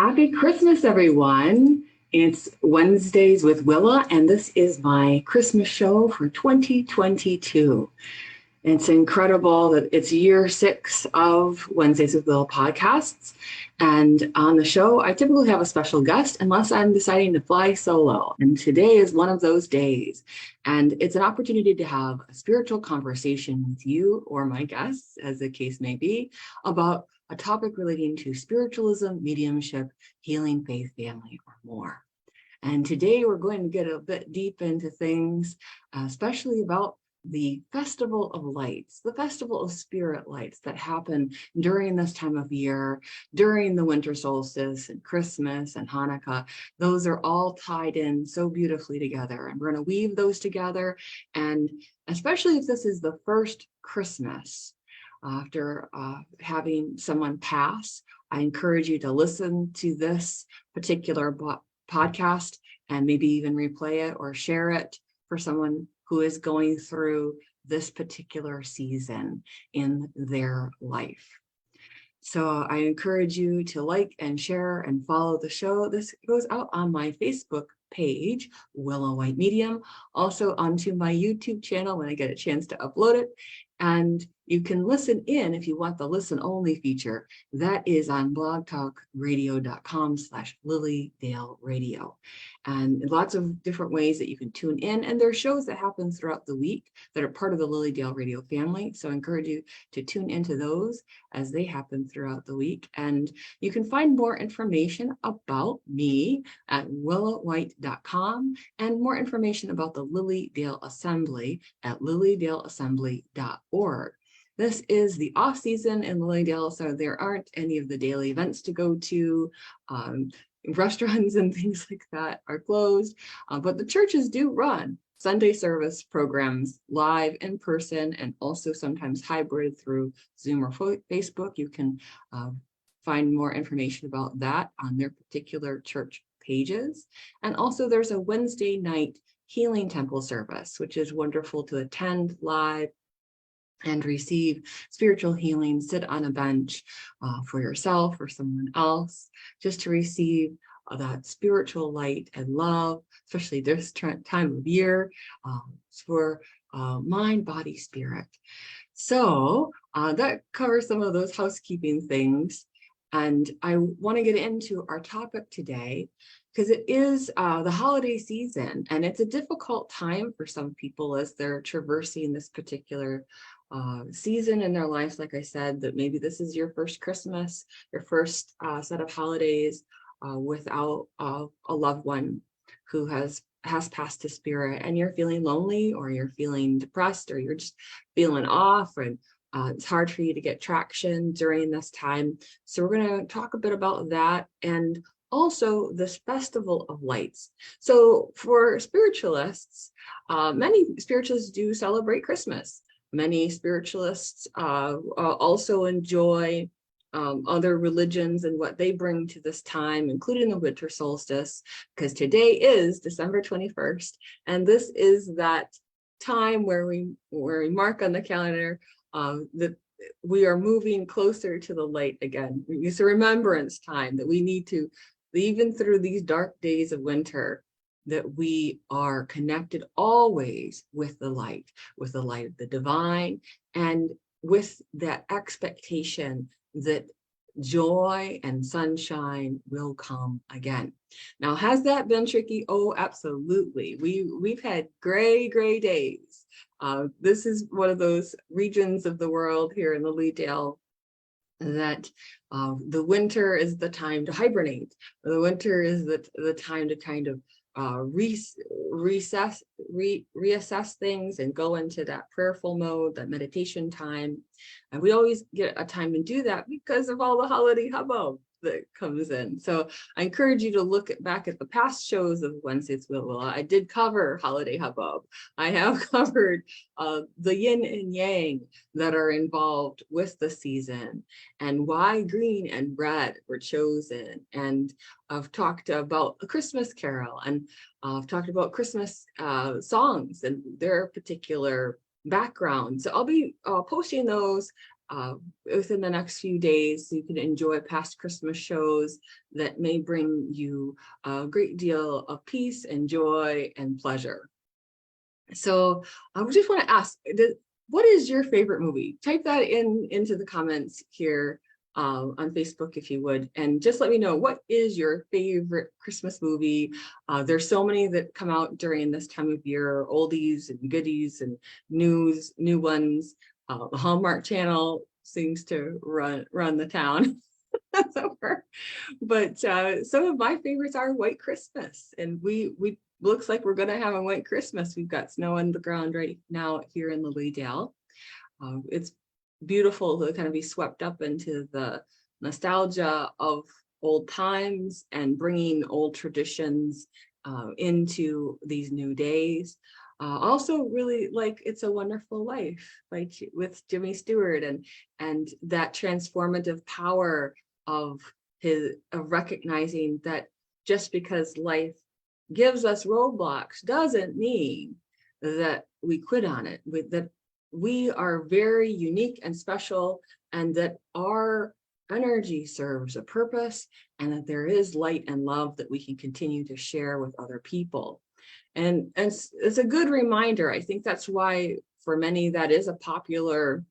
Happy Christmas, everyone. It's Wednesdays with Willa, and this is my Christmas show for 2022. It's incredible that it's year 6 of Wednesdays with Willa podcasts. And on the show, I typically have a special guest unless I'm deciding to fly solo. And today is one of those days. And it's an opportunity to have a spiritual conversation with you or my guests, as the case may be, about a topic relating to spiritualism, mediumship, healing, faith, family, or more. And today we're going to get a bit deep into things, especially about the Festival of Lights, the Festival of Spirit Lights that happen during this time of year, during the winter solstice and Christmas and Hanukkah. Those are all tied in so beautifully together. And we're going to weave those together. And especially if this is the first Christmas after having someone pass, I encourage you to listen to this particular podcast and maybe even replay it or share it for someone who is going through this particular season in their life. So I encourage you to like and share and follow the show. This goes out on my Facebook page, Willa White Medium, also onto my YouTube channel when I get a chance to upload it. And you can listen in if you want the listen only feature. That is on blogtalkradio.com/Lily Radio. And lots of different ways that you can tune in. And there are shows that happen throughout the week that are part of the Lily Radio family. So I encourage you to tune into those as they happen throughout the week. And you can find more information about me at willawhite.com and more information about the Lilydale Assembly at lilydaleassembly.org. This is the off season in Lilydale, so there aren't any of the daily events to go to. Restaurants and things like that are closed, but the churches do run Sunday service programs live in person and also sometimes hybrid through Zoom or Facebook. You can find more information about that on their particular church pages. And also there's a Wednesday night healing temple service, which is wonderful to attend live and receive spiritual healing, sit on a bench for yourself or someone else, just to receive that spiritual light and love, especially this time of year, for mind, body, spirit. So that covers some of those housekeeping things. And I want to get into our topic today because it is the holiday season, and it's a difficult time for some people as they're traversing this particular season in their lives. Like I said, that maybe this is your first Christmas, your first set of holidays without a loved one who has passed to spirit, and you're feeling lonely, or you're feeling depressed, or you're just feeling off, and it's hard for you to get traction during this time. So we're going to talk a bit about that, and also this Festival of Lights. So for spiritualists, many spiritualists do celebrate Christmas. Many spiritualists also enjoy other religions and what they bring to this time, including the winter solstice, because today is December 21st, and this is that time where we mark on the calendar that we are moving closer to the light again. It's a remembrance time that we need to, even through these dark days of winter, that we are connected always with the light of the divine, and with that expectation that joy and sunshine will come again. Now, has that been tricky? Oh, absolutely. We've had gray days. This is one of those regions of the world here in Lilydale that the winter is the time to hibernate. The winter is the time to kind of reassess things and go into that prayerful mode, that meditation time. And we always get a time to do that because of all the holiday hubbub that comes in. So I encourage you to look back at the past shows of Wednesdays with Willa. I did cover holiday hubbub. I have covered the yin and yang that are involved with the season, and why green and red were chosen. And I've talked about a Christmas carol, and I've talked about Christmas songs and their particular background. So I'll be posting those within the next few days. So you can enjoy past Christmas shows that may bring you a great deal of peace and joy and pleasure. So I just want to ask, what is your favorite movie? Type that into the comments here on Facebook, if you would, and just let me know, what is your favorite Christmas movie? There's so many that come out during this time of year, oldies and goodies and new ones. The Hallmark Channel seems to run the town. But some of my favorites are White Christmas, and we looks like we're going to have a white Christmas. We've got snow on the ground right now here in Lilydale. It's beautiful to kind of be swept up into the nostalgia of old times and bringing old traditions into these new days. Also really like It's a Wonderful Life, like with Jimmy Stewart, and that transformative power of recognizing that just because life gives us roadblocks doesn't mean that we quit on it, that we are very unique and special, and that our energy serves a purpose, and that there is light and love that we can continue to share with other people. And it's a good reminder. I think that's why for many that is a popular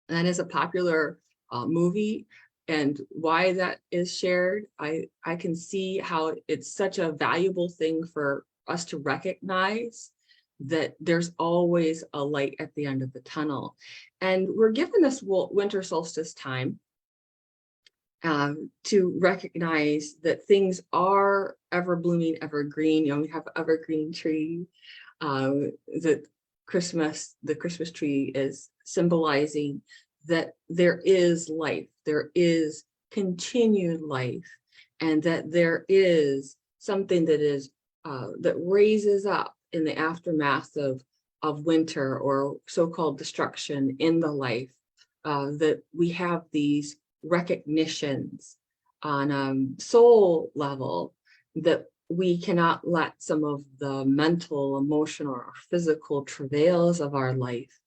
movie, and why that is shared. I can see how it's such a valuable thing for us to recognize that there's always a light at the end of the tunnel. And we're given this winter solstice time to recognize that things are ever blooming, evergreen. You know, we have evergreen tree. The Christmas tree is symbolizing that there is life, there is continued life, and that there is something that is that raises up in the aftermath of winter or so-called destruction in the life. That we have these recognitions on soul level that we cannot let some of the mental, emotional, or physical travails of our life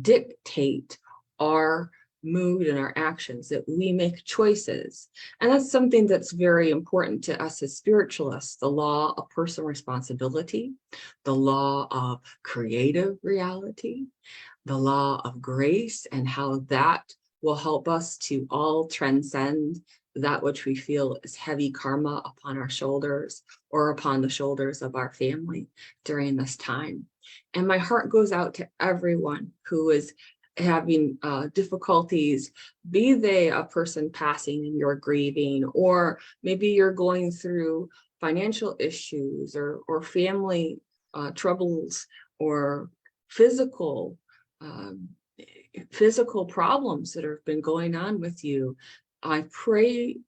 dictate our mood and our actions, that we make choices. And that's something that's very important to us as spiritualists: the law of personal responsibility, the law of creative reality, the law of grace, and how that will help us to all transcend that which we feel is heavy karma upon our shoulders or upon the shoulders of our family during this time. And my heart goes out to everyone who is having difficulties, be they a person passing and you're grieving, or maybe you're going through financial issues or family troubles, or physical problems that have been going on with you. I pray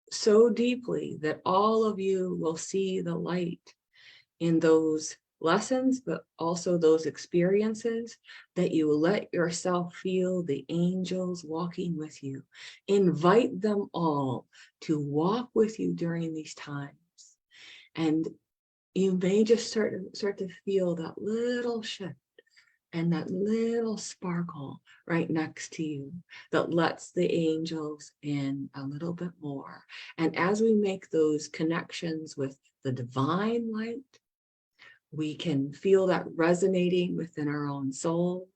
so deeply that all of you will see the light in those lessons, but also those experiences, that you will let yourself feel the angels walking with you. Invite them all to walk with you during these times. And you may just start to feel that little shift and that little sparkle right next to you that lets the angels in a little bit more. And as we make those connections with the divine light, we can feel that resonating within our own souls,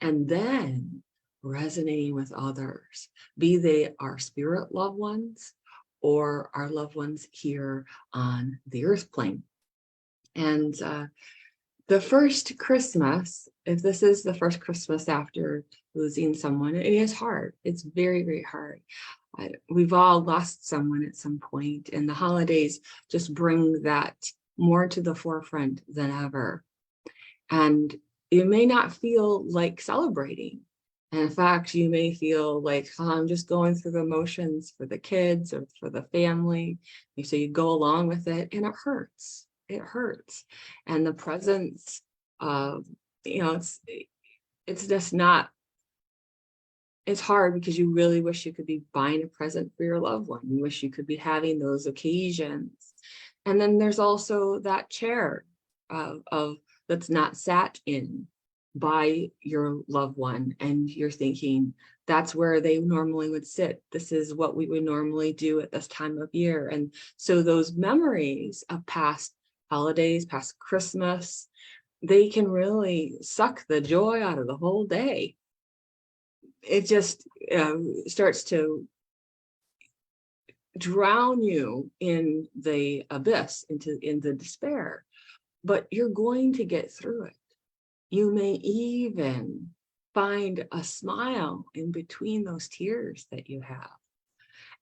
and then resonating with others, be they our spirit loved ones or our loved ones here on the earth plane. And the first Christmas, if this is the first Christmas after losing someone, it is hard. It's very, very hard. We've all lost someone at some point, and the holidays just bring that more to the forefront than ever. And you may not feel like celebrating. And in fact, you may feel like, oh, I'm just going through the motions for the kids or for the family. And so you go along with it, and it hurts. It hurts. And the presents, it's just not, it's hard because you really wish you could be buying a present for your loved one. You wish you could be having those occasions. And then there's also that chair of that's not sat in. by your loved one, and you're thinking, that's where they normally would sit. This is what we would normally do at this time of year. And so those memories of past holidays, past Christmas, they can really suck the joy out of the whole day. It just starts to drown you in the abyss, in the despair. But you're going to get through it. You may even find a smile in between those tears that you have.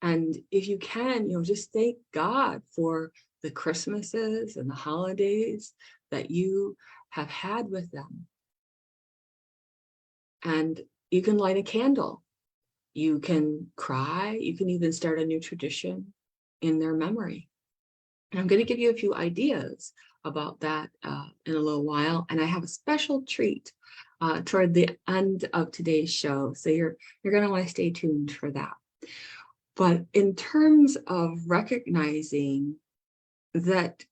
And if you can, just thank God for the Christmases and the holidays that you have had with them. And you can light a candle. You can cry. You can even start a new tradition in their memory. And I'm going to give you a few ideas about that in a little while. And I have a special treat toward the end of today's show. So you're going to want to stay tuned for that. But in terms of recognizing that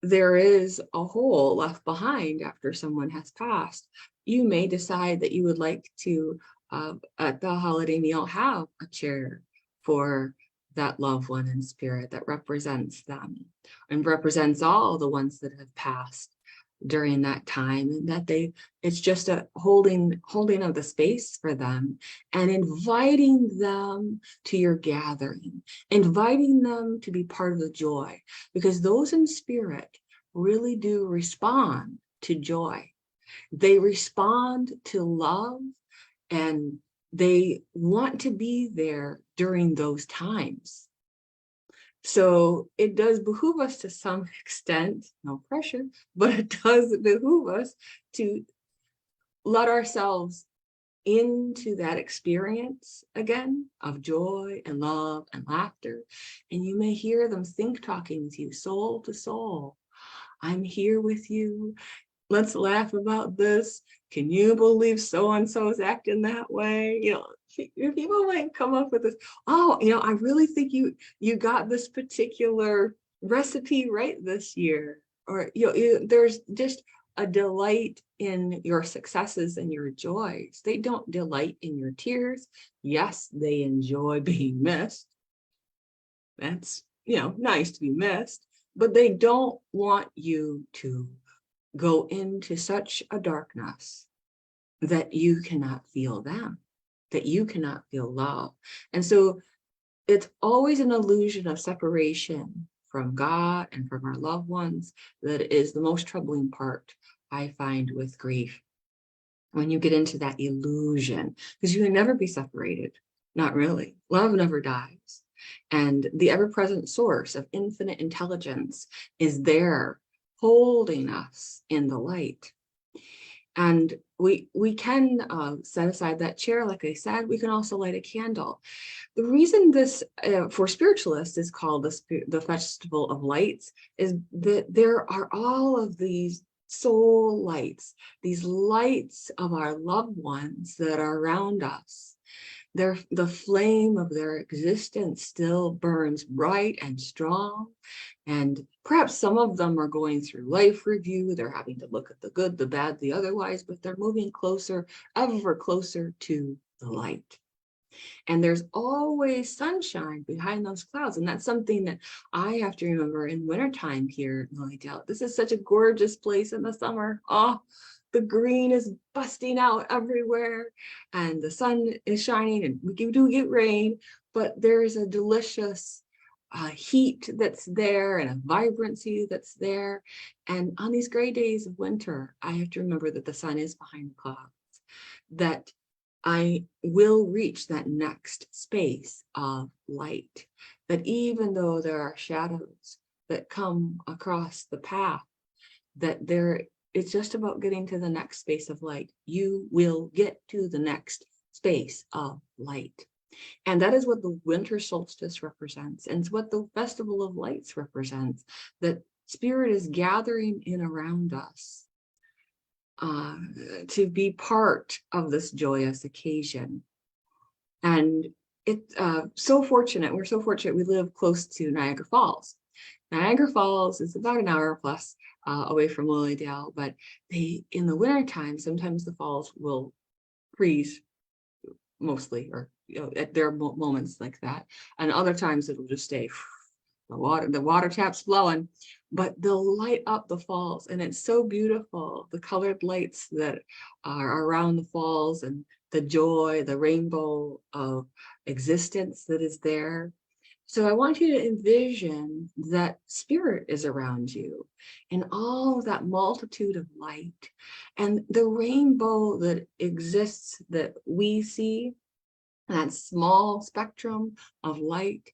there is a hole left behind after someone has passed, you may decide that you would like to, at the holiday meal, have a chair for that loved one in spirit that represents them and represents all the ones that have passed during that time, and that it's just a holding of the space for them and inviting them to your gathering, inviting them to be part of the joy, because those in spirit really do respond to joy. They respond to love, and they want to be there during those times. So it does behoove us to some extent, no pressure, but it does behoove us to let ourselves into that experience again of joy and love and laughter. And you may hear them think talking with you soul to soul. I'm here with you. Let's laugh about this. Can you believe so-and-so is acting that way? People might come up with this, I really think you got this particular recipe right this year. Or, there's just a delight in your successes and your joys. They don't delight in your tears. Yes, they enjoy being missed. That's, nice to be missed, but they don't want you to go into such a darkness that you cannot feel them, that you cannot feel love. And so it's always an illusion of separation from God and from our loved ones that is the most troubling part, I find, with grief. When you get into that illusion, because you can never be separated, not really. Love never dies. And the ever-present source of infinite intelligence is there holding us in the light. And we can set aside that chair, like I said. We can also light a candle. The reason this, for spiritualists, is called the Festival of Lights is that there are all of these soul lights, these lights of our loved ones that are around us. The flame of their existence still burns bright and strong. And perhaps some of them are going through life review. They're having to look at the good, the bad, the otherwise, but they're moving closer, ever closer to the light. And there's always sunshine behind those clouds. And that's something that I have to remember in wintertime here in Lilydale. This is such a gorgeous place in the summer. Oh, the green is busting out everywhere and the sun is shining, and we do get rain, but there's a delicious heat that's there and a vibrancy that's there. And on these gray days of winter, I have to remember that the sun is behind the clouds, that I will reach that next space of light, that even though there are shadows that come across the path, that it's just about getting to the next space of light. You will get to the next space of light. And that is what the winter solstice represents, and it's what the Festival of Lights represents, that spirit is gathering in around us to be part of this joyous occasion. And it's we're so fortunate, we live close to Niagara Falls. Niagara Falls is about an hour plus away from Lilydale, but in the wintertime, sometimes the falls will freeze mostly, or at their moments like that. And other times it'll just stay the water taps flowing, but they'll light up the falls, and it's so beautiful. The colored lights that are around the falls, and the joy, the rainbow of existence that is there. So I want you to envision that spirit is around you and all of that multitude of light, and the rainbow that exists that we see, that small spectrum of light.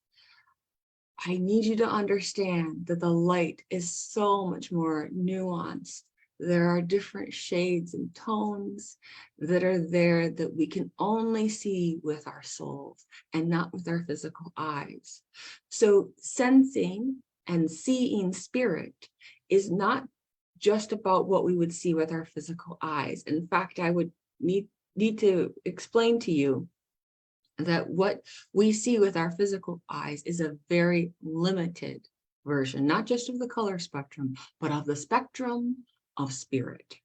I need you to understand that the light is so much more nuanced. There are different shades and tones that are there that we can only see with our souls and not with our physical eyes. So sensing and seeing spirit is not just about what we would see with our physical eyes. In fact, I would need to explain to you that what we see with our physical eyes is a very limited version, not just of the color spectrum, but of the spectrum of spirit.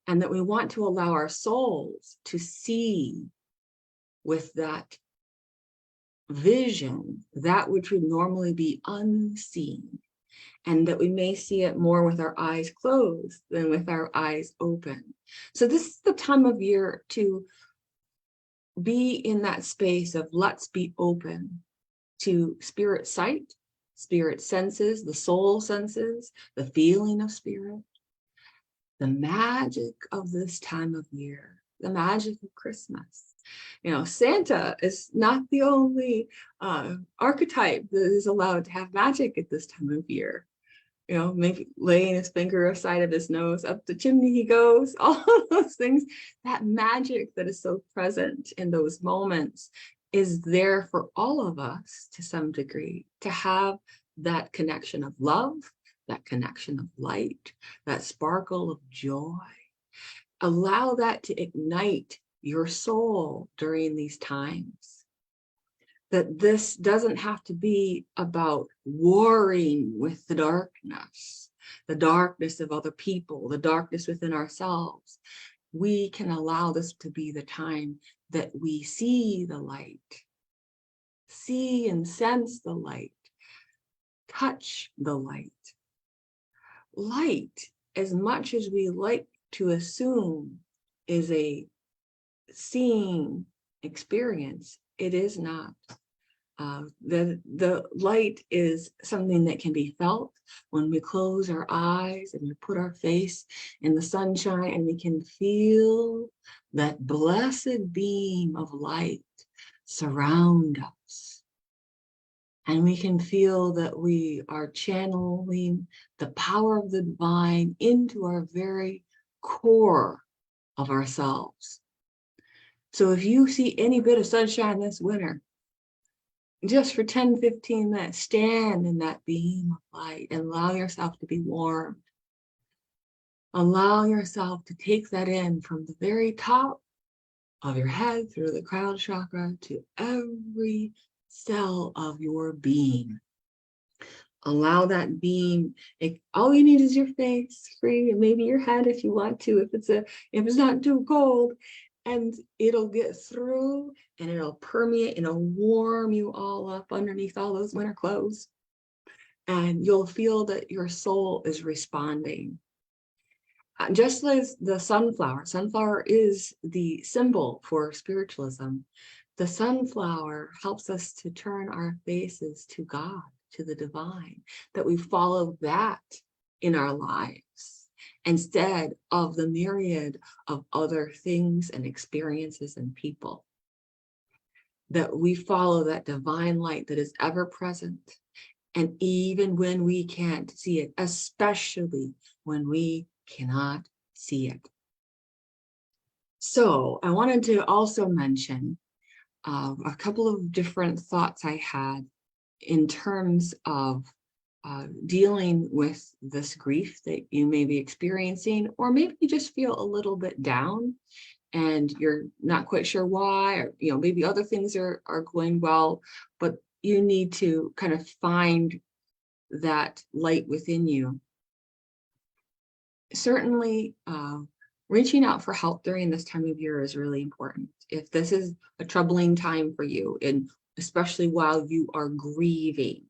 And that we want to allow our souls to see with that vision, that which would normally be unseen, and that we may see it more with our eyes closed than with our eyes open. So this is the time of year to be in that space of let's be open to spirit sight, spirit senses, the soul senses, the feeling of spirit, the magic of this time of year, the magic of Christmas. You know, Santa is not the only archetype that is allowed to have magic at this time of year. You know, maybe laying his finger aside of his nose, up the chimney he goes, all of those things. That magic that is so present in those moments is there for all of us to some degree, to have that connection of love, that connection of light, that sparkle of joy. Allow that to ignite your soul during these times. That this doesn't have to be about warring with the darkness of other people, the darkness within ourselves. We can allow this to be the time that we see the light, see and sense the light, touch the light. Light, as much as we like to assume, is a seeing experience, it is not. The light is something that can be felt when we close our eyes and we put our face in the sunshine, and we can feel that blessed beam of light surround us. And we can feel that we are channeling the power of the divine into our very core of ourselves. So if you see any bit of sunshine this winter, just for 10-15 minutes, stand in that beam of light and allow yourself to be warmed. Allow yourself to take that in from the very top of your head through the crown chakra to every cell of your being. Allow that beam. All you need is your face, free, and maybe your head if you want to, if it's not too cold. And it'll get through, and it'll permeate, and it'll warm you all up underneath all those winter clothes. And you'll feel that your soul is responding. Just like the sunflower is the symbol for spiritualism. The sunflower helps us to turn our faces to God, to the divine, that we follow that in our lives, instead of the myriad of other things and experiences and people. That we follow that divine light that is ever present. And even when we can't see it, especially when we cannot see it. So I wanted to also mention a couple of different thoughts I had in terms of dealing with this grief that you may be experiencing, or maybe you just feel a little bit down and you're not quite sure why, or maybe other things are going well, but you need to kind of find that light within you. Certainly, reaching out for help during this time of year is really important. If this is a troubling time for you, and especially while you are grieving,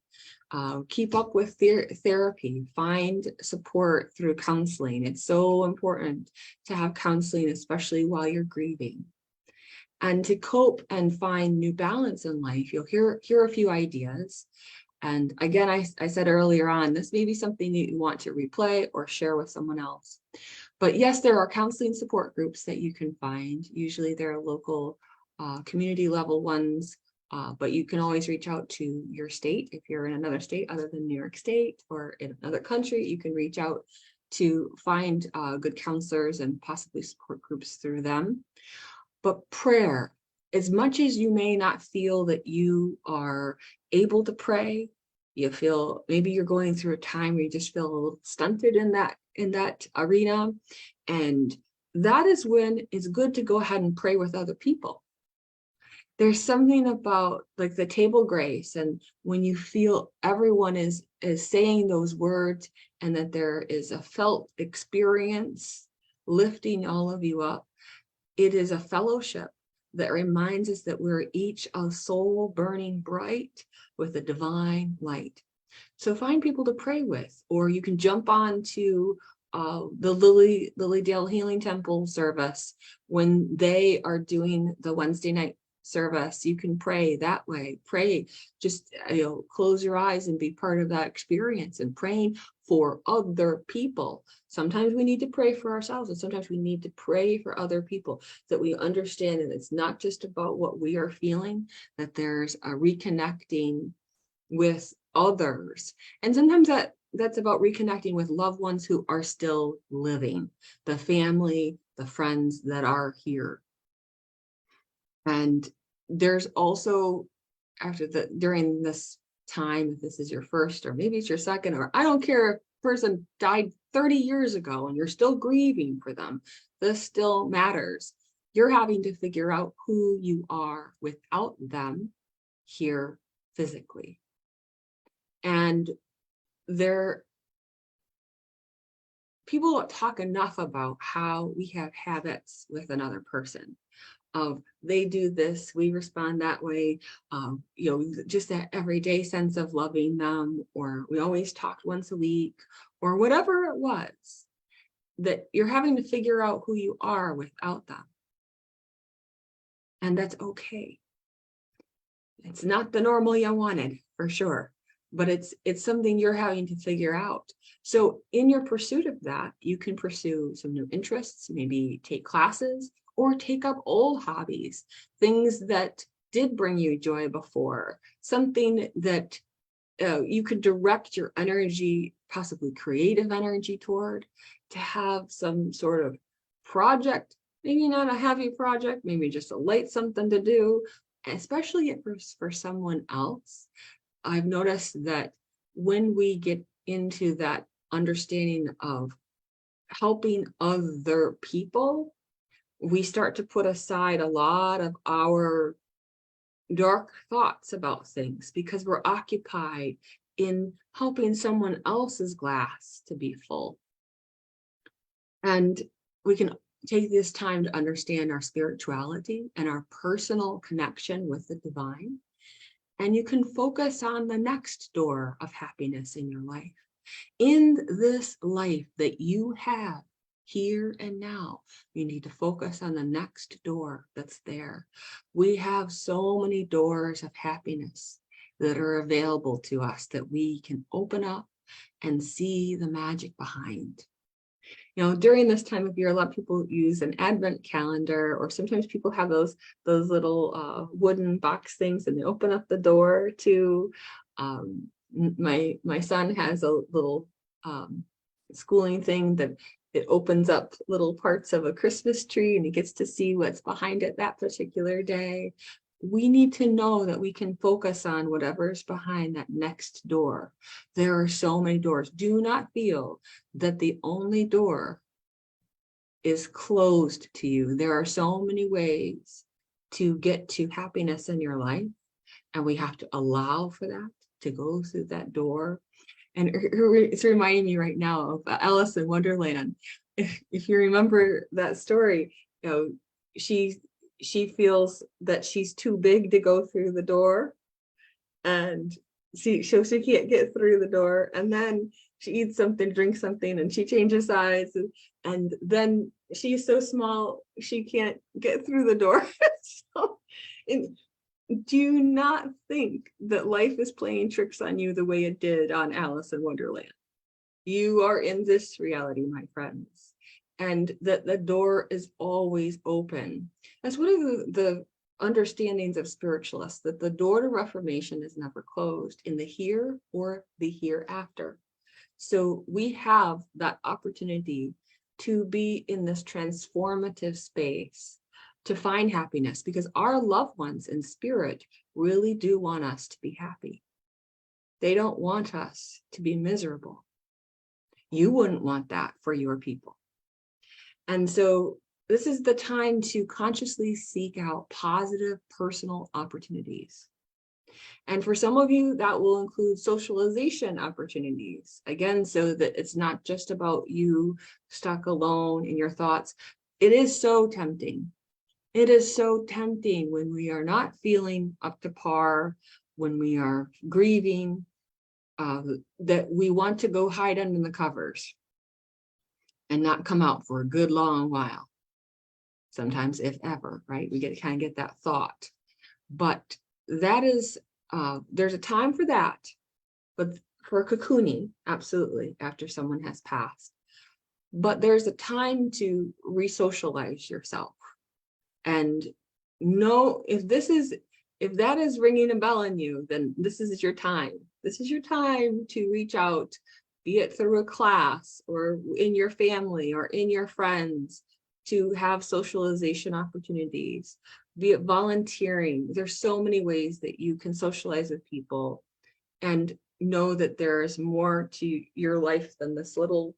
keep up with therapy, find support through counseling. It's so important to have counseling, especially while you're grieving. And to cope and find new balance in life, you'll hear a few ideas. And again, I said earlier on, this may be something that you want to replay or share with someone else. But yes, there are counseling support groups that you can find. Usually there are local community level ones, but you can always reach out to your state. If you're in another state other than New York State or in another country, you can reach out to find good counselors and possibly support groups through them. But prayer, as much as you may not feel that you are able to pray, you feel maybe you're going through a time where you just feel a little stunted in that arena, and that is when it's good to go ahead and pray with other people. There's something about like the table grace, and when you feel everyone is saying those words and that there is a felt experience lifting all of you up. It is a fellowship that reminds us that we're each a soul burning bright with a divine light. So find people to pray with, or you can jump on to the Lilydale Healing Temple service when they are doing the Wednesday night service. You can pray that way. Pray, just close your eyes and be part of that experience, and praying for other people. Sometimes we need to pray for ourselves, and sometimes we need to pray for other people, that we understand that it's not just about what we are feeling, that there's a reconnecting with others. And sometimes that's about reconnecting with loved ones who are still living, the family, the friends that are here. And there's also, during this time, if this is your first, or maybe it's your second, or I don't care if a person died 30 years ago and you're still grieving for them, this still matters. You're having to figure out who you are without them here physically. And people don't talk enough about how we have habits with another person. They do this, we respond that way, just that everyday sense of loving them, or we always talked once a week, or whatever it was, that you're having to figure out who you are without them. And that's okay. It's not the normal you wanted, for sure, but it's something you're having to figure out. So in your pursuit of that, you can pursue some new interests, maybe take classes, or take up old hobbies, things that did bring you joy before, something that you could direct your energy, possibly creative energy toward, to have some sort of project, maybe not a heavy project, maybe just a light something to do, especially for someone else. I've noticed that when we get into that understanding of helping other people, we start to put aside a lot of our dark thoughts about things, because we're occupied in helping someone else's glass to be full. And we can take this time to understand our spirituality and our personal connection with the divine. And you can focus on the next door of happiness in your life. In this life that you have here and now, you need to focus on the next door that's there. We have so many doors of happiness that are available to us that we can open up and see the magic behind. During this time of year, a lot of people use an advent calendar, or sometimes people have those little wooden box things, and they open up the door to, my son has a little schooling thing that it opens up little parts of a Christmas tree, and he gets to see what's behind it that particular day. We need to know that we can focus on whatever's behind that next door. There are so many doors. Do not feel that the only door is closed to you. There are so many ways to get to happiness in your life, and we have to allow for that. to go through that door. And it's reminding me right now of Alice in Wonderland. If you remember that story, you know, she feels that she's too big to go through the door, and she can't get through the door, and then she eats something, drinks something, and she changes size, and then she's so small she can't get through the door. So, do not think that life is playing tricks on you the way it did on Alice in Wonderland. You are in this reality, my friends, and that the door is always open. That's one of the understandings of spiritualists, that the door to reformation is never closed in the here or the hereafter. So we have that opportunity to be in this transformative space, to find happiness, because our loved ones in spirit really do want us to be happy. They don't want us to be miserable. You wouldn't want that for your people. And so this is the time to consciously seek out positive personal opportunities. And for some of you, that will include socialization opportunities, again, so that it's not just about you stuck alone in your thoughts. It is so tempting. It is so tempting when we are not feeling up to par, when we are grieving, that we want to go hide under the covers and not come out for a good long while. Sometimes, if ever, right? We kind of get that thought. But that is, there's a time for that, but for cocooning, absolutely, after someone has passed. But there's a time to re-socialize yourself. And know if that is ringing a bell in you, then this is your time. This is your time to reach out, be it through a class or in your family or in your friends, to have socialization opportunities, be it volunteering. There's so many ways that you can socialize with people, and know that there is more to your life than this little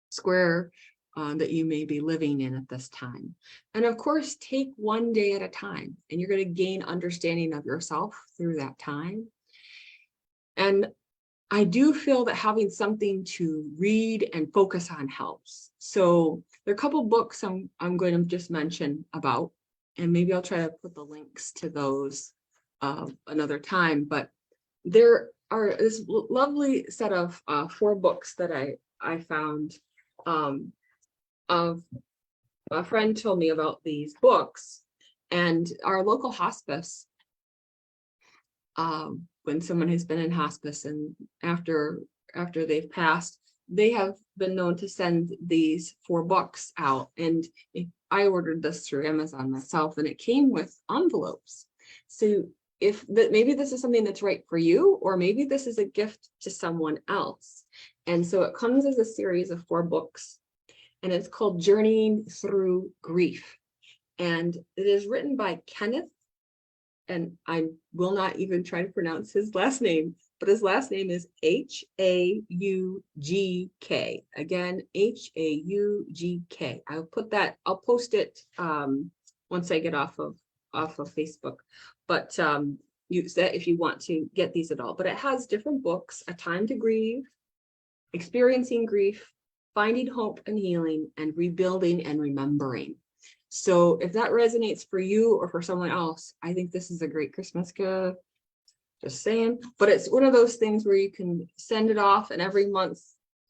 square that you may be living in at this time. And of course, take one day at a time, and you're going to gain understanding of yourself through that time. And I do feel that having something to read and focus on helps. So there are a couple books I'm going to just mention about, and maybe I'll try to put the links to those another time. But there are this lovely set of 4 books that I found. Of a friend told me about these books, and our local hospice, when someone has been in hospice and after they've passed, they have been known to send these 4 books out. And I ordered this through Amazon myself, and it came with envelopes. So maybe this is something that's right for you, or maybe this is a gift to someone else. And so it comes as a series of 4 books, and it's called Journeying Through Grief. And it is written by Kenneth, and I will not even try to pronounce his last name, but his last name is Haugk. Again, Haugk. I'll post it once I get off of Facebook. But use that if you want to get these at all. But it has different books: A Time to Grieve, Experiencing Grief, Finding Hope and Healing, and Rebuilding and Remembering. So if that resonates for you or for someone else, I think this is a great Christmas gift. Just saying. But it's one of those things where you can send it off, and every month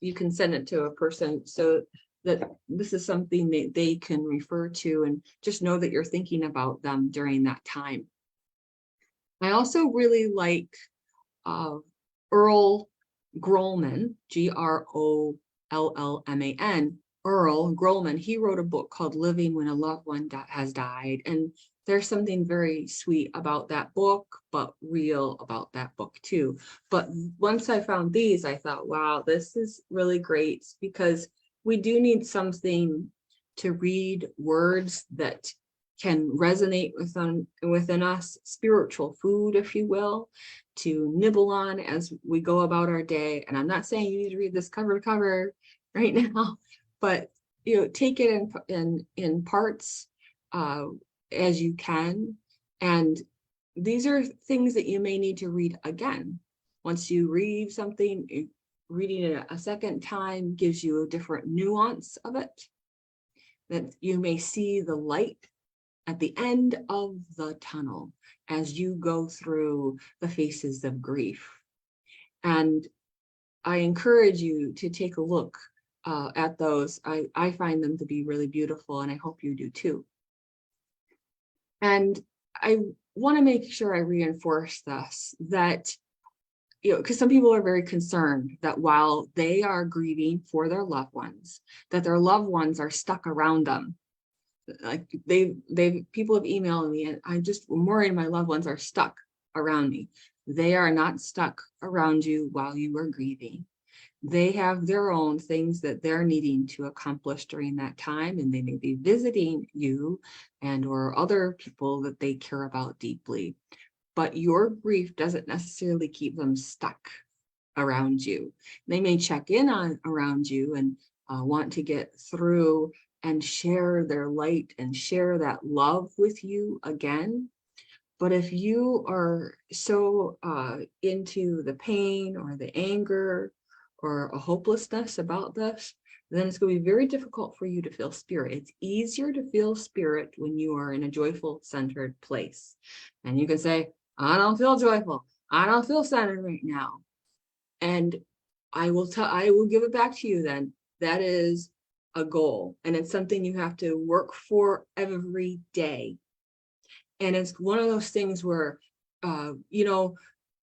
you can send it to a person, so that this is something that they can refer to, and just know that you're thinking about them during that time. I also really like Earl Grollman, Grollman, Earl Grollman. He wrote a book called Living When a Loved One Has Died. And there's something very sweet about that book, but real about that book too. But once I found these, I thought, wow, this is really great, because we do need something to read, words that can resonate within us, spiritual food, if you will, to nibble on as we go about our day. And I'm not saying you need to read this cover to cover right now, but take it in parts as you can. And these are things that you may need to read again. Once you read something, reading it a second time gives you a different nuance of it, that you may see the light at the end of the tunnel as you go through the phases of grief. And I encourage you to take a look at those. I find them to be really beautiful, and I hope you do too. And I want to make sure I reinforce this, that, because some people are very concerned that while they are grieving for their loved ones, that their loved ones are stuck around them. Like people have emailed me, and I'm worried my loved ones are stuck around me. They are not stuck around you while you are grieving. They have their own things that they're needing to accomplish during that time, and they may be visiting you and or other people that they care about deeply. But your grief doesn't necessarily keep them stuck around you. They may check in on around you and want to get through and share their light and share that love with you again. But if you are so into the pain or the anger or a hopelessness about this, then it's going to be very difficult for you to feel spirit. It's easier to feel spirit when you are in a joyful, centered place. And you can say, I don't feel joyful. I don't feel centered right now. And I will give it back to you then. That is a goal, and it's something you have to work for every day. And it's one of those things where,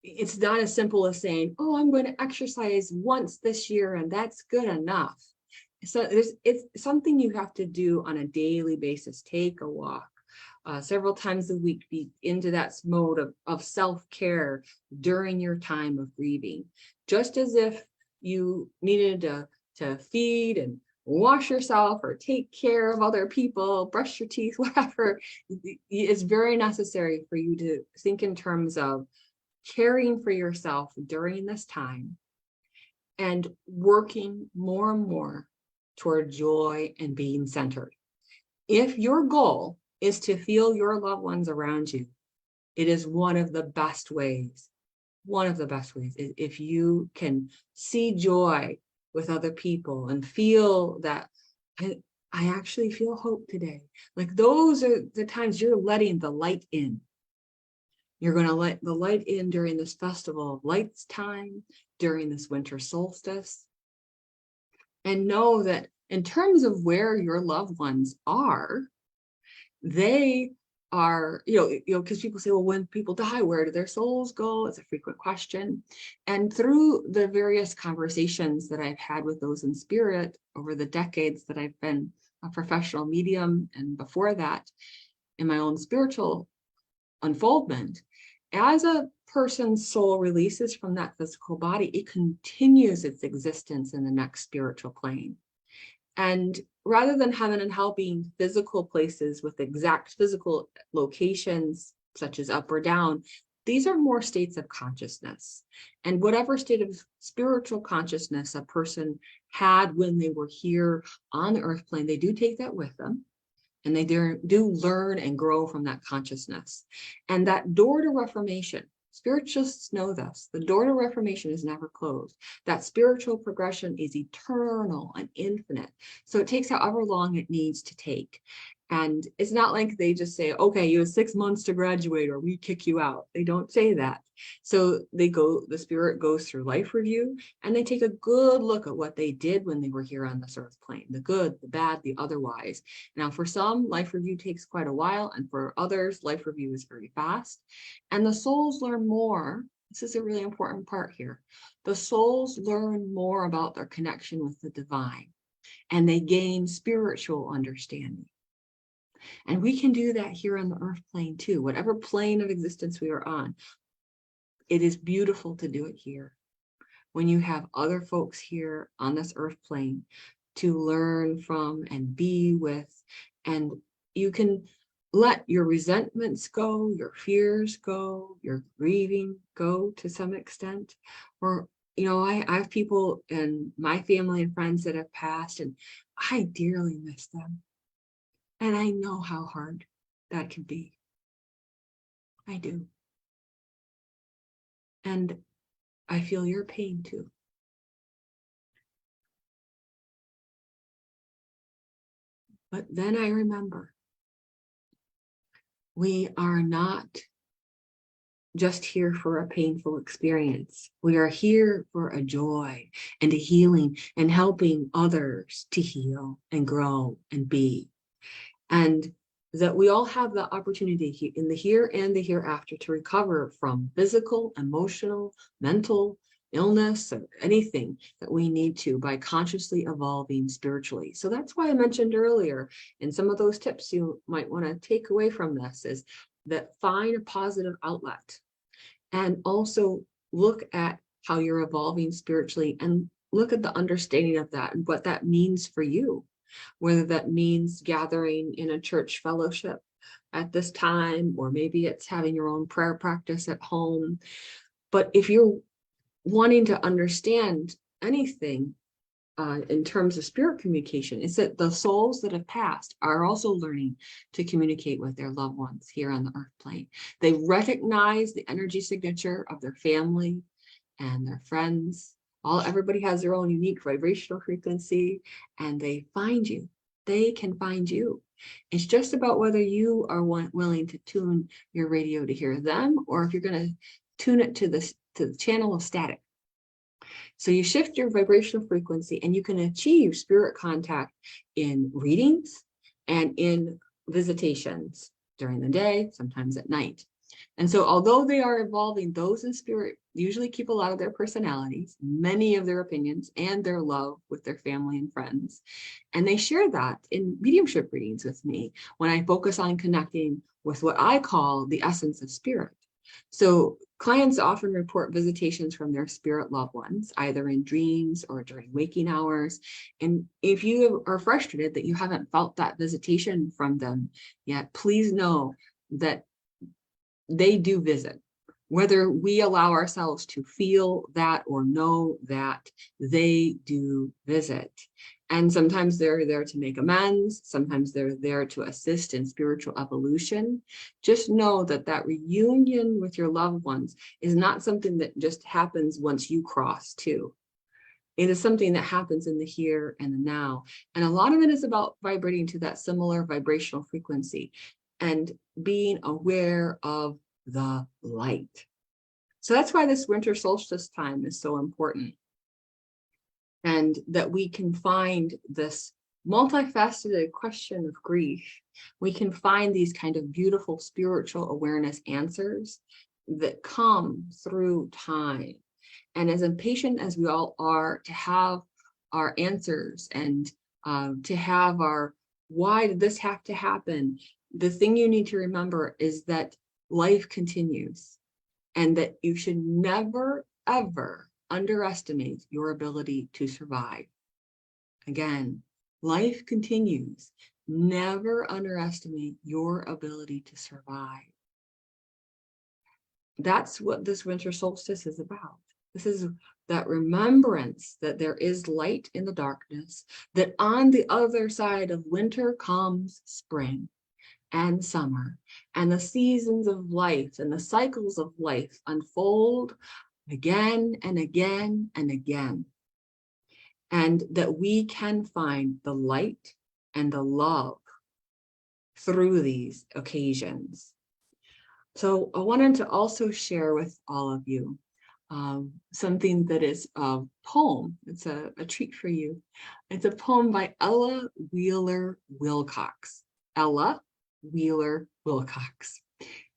it's not as simple as saying, oh, I'm going to exercise once this year and that's good enough. So it's something you have to do on a daily basis. Take a walk several times a week, be into that mode of self-care during your time of grieving. Just as if you needed to feed and wash yourself or take care of other people, brush your teeth, whatever, it's very necessary for you to think in terms of caring for yourself during this time and working more and more toward joy and being centered. If your goal is to feel your loved ones around you, it is one of the best ways. One of the best ways is if you can see joy with other people and feel that I actually feel hope today. Like those are the times you're letting the light in. You're going to let the light in during this festival of lights time, during this winter solstice. And know that in terms of where your loved ones are, they are, because people say, well, when people die, where do their souls go? It's a frequent question. And through the various conversations that I've had with those in spirit over the decades that I've been a professional medium, and before that, in my own spiritual unfoldment, as a person's soul releases from that physical body, it continues its existence in the next spiritual plane. And rather than heaven and hell being physical places with exact physical locations, such as up or down, these are more states of consciousness. And whatever state of spiritual consciousness a person had when they were here on the earth plane, they do take that with them. And they do learn and grow from that consciousness. And that door to reformation, spiritualists know this, the door to reformation is never closed. That spiritual progression is eternal and infinite. So it takes however long it needs to take. And it's not like they just say, okay, you have 6 months to graduate or we kick you out. They don't say that. So the spirit goes through life review, and they take a good look at what they did when they were here on this earth plane, the good, the bad, the otherwise. Now, for some, life review takes quite a while, and for others, life review is very fast. And the souls learn more. This is a really important part here. The souls learn more about their connection with the divine, and they gain spiritual understanding. And we can do that here on the earth plane too. Whatever plane of existence we are on, it is beautiful to do it here. When you have other folks here on this earth plane to learn from and be with, and you can let your resentments go, your fears go, your grieving go to some extent. Or, I have people in my family and friends that have passed, and I dearly miss them. And I know how hard that can be. I do. And I feel your pain too. But then I remember, we are not just here for a painful experience. We are here for a joy and a healing and helping others to heal and grow and be. And that we all have the opportunity in the here and the hereafter to recover from physical, emotional, mental illness, or anything that we need to by consciously evolving spiritually. So that's why I mentioned earlier, and some of those tips you might want to take away from this is that find a positive outlet. And also look at how you're evolving spiritually and look at the understanding of that and what that means for you, whether that means gathering in a church fellowship at this time, or maybe it's having your own prayer practice at home. But if you're wanting to understand anything in terms of spirit communication, it's that the souls that have passed are also learning to communicate with their loved ones here on the earth plane. They recognize the energy signature of their family and their friends. Everybody has their own unique vibrational frequency, and they find you. They can find you. It's just about whether you are willing to tune your radio to hear them, or if you're going to tune it to the channel of static. So you shift your vibrational frequency and you can achieve spirit contact in readings and in visitations during the day, sometimes at night. And so although they are evolving, those in spirit usually keep a lot of their personalities, many of their opinions, and their love with their family and friends. And they share that in mediumship readings with me when I focus on connecting with what I call the essence of spirit. So clients often report visitations from their spirit loved ones, either in dreams or during waking hours. And if you are frustrated that you haven't felt that visitation from them yet, please know that they do visit. Whether we allow ourselves to feel that or know that, they do visit. And sometimes they're there to make amends. Sometimes they're there to assist in spiritual evolution. Just know that that reunion with your loved ones is not something that just happens once you cross too. It is something that happens in the here and the now. And a lot of it is about vibrating to that similar vibrational frequency and being aware of the light. So that's why this winter solstice time is so important. And that we can find this multifaceted question of grief. We can find these kind of beautiful spiritual awareness answers that come through time. And as impatient as we all are to have our answers and to have our, why did this have to happen? The thing you need to remember is that life continues, and that you should never, ever underestimate your ability to survive. Again, life continues. Never underestimate your ability to survive. That's what this winter solstice is about. This is that remembrance that there is light in the darkness, that on the other side of winter comes spring and summer, and the seasons of life and the cycles of life unfold again and again and again. And that we can find the light and the love through these occasions. So I wanted to also share with all of you something that is a poem. It's a treat for you. It's a poem by Ella Wheeler Wilcox. Ella Wheeler Wilcox.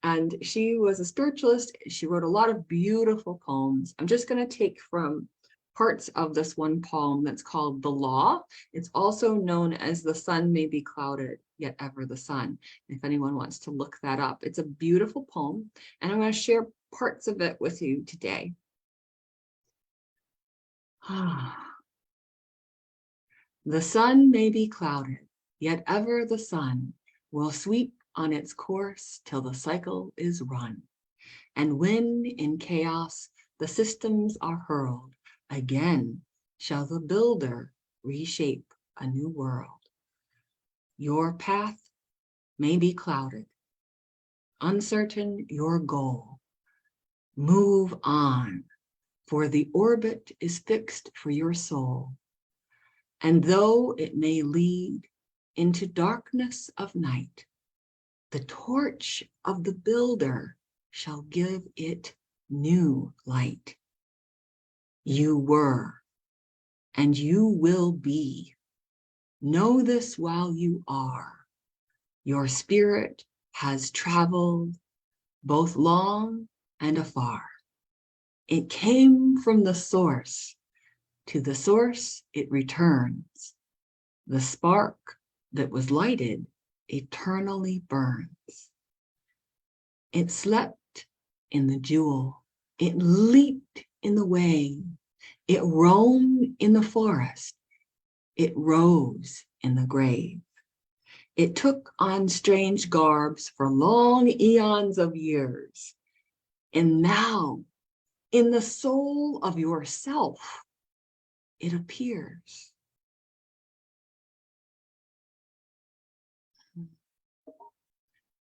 And she was a spiritualist. She wrote a lot of beautiful poems. I'm just going to take from parts of this one poem that's called The Law. It's also known as The Sun May Be Clouded, Yet Ever the Sun, if anyone wants to look that up. It's a beautiful poem, and I'm going to share parts of it with you today. The sun may be clouded, yet ever the sun will sweep on its course till the cycle is run. And when in chaos the systems are hurled, again shall the builder reshape a new world. Your path may be clouded, uncertain your goal. Move on, for the orbit is fixed for your soul. And though it may lead into darkness of night, the torch of the builder shall give it new light. You were, and you will be. Know this while you are. Your spirit has traveled both long and afar. It came from the source. To the source it returns. The spark that was lighted eternally burns. It slept in the jewel. It leaped in the wave. It roamed in the forest. It rose in the grave. It took on strange garbs for long eons of years. And now, in the soul of yourself, it appears.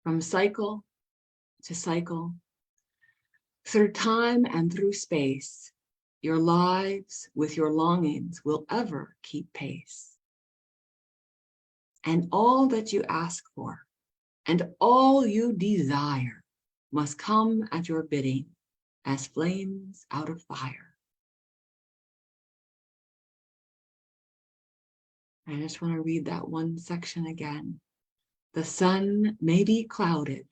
From cycle to cycle, through time and through space, your lives with your longings will ever keep pace. And all that you ask for and all you desire must come at your bidding as flames out of fire. I just want to read that one section again. The sun may be clouded,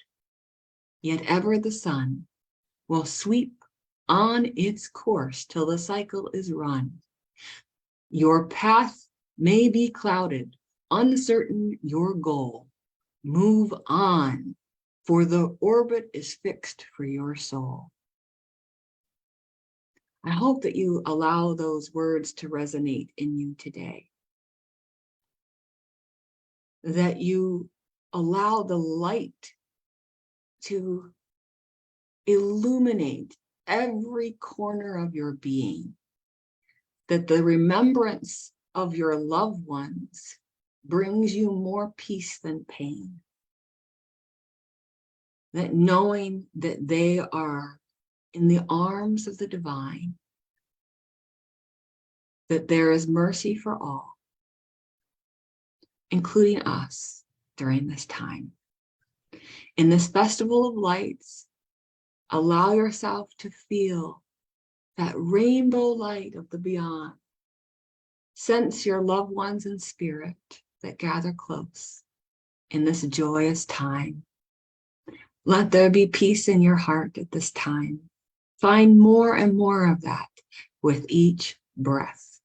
yet ever the sun will sweep on its course till the cycle is run. Your path may be clouded, uncertain your goal. Move on, for the orbit is fixed for your soul. I hope that you allow those words to resonate in you today. That you allow the light to illuminate every corner of your being. That the remembrance of your loved ones brings you more peace than pain. That knowing that they are in the arms of the divine, that there is mercy for all, including us during this time. In this festival of lights, allow yourself to feel that rainbow light of the beyond. Sense your loved ones in spirit that gather close in this joyous time. Let there be peace in your heart at this time. Find more and more of that with each breath.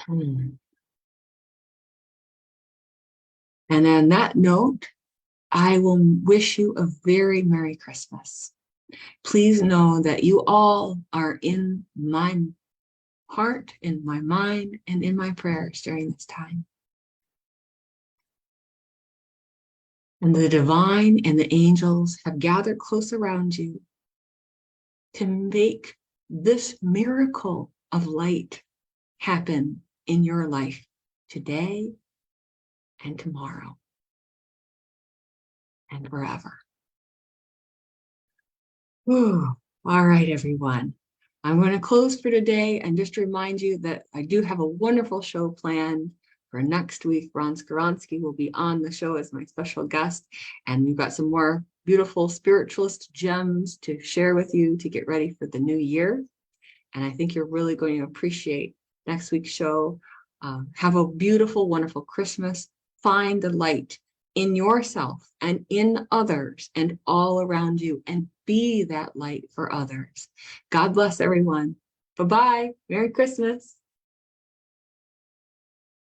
And on that note, I will wish you a very Merry Christmas. Please know that you all are in my heart, in my mind, and in my prayers during this time. And the divine and the angels have gathered close around you to make this miracle of light happen in your life today and tomorrow and forever. Whew. All right, everyone. I'm going to close for today and just remind you that I do have a wonderful show planned for next week. Ron Skoronsky will be on the show as my special guest, and we've got some more beautiful spiritualist gems to share with you to get ready for the new year. And I think you're really going to appreciate next week's show. Have a beautiful, wonderful Christmas. Find the light in yourself and in others and all around you, and be that light for others. God bless everyone. Bye-bye. Merry Christmas.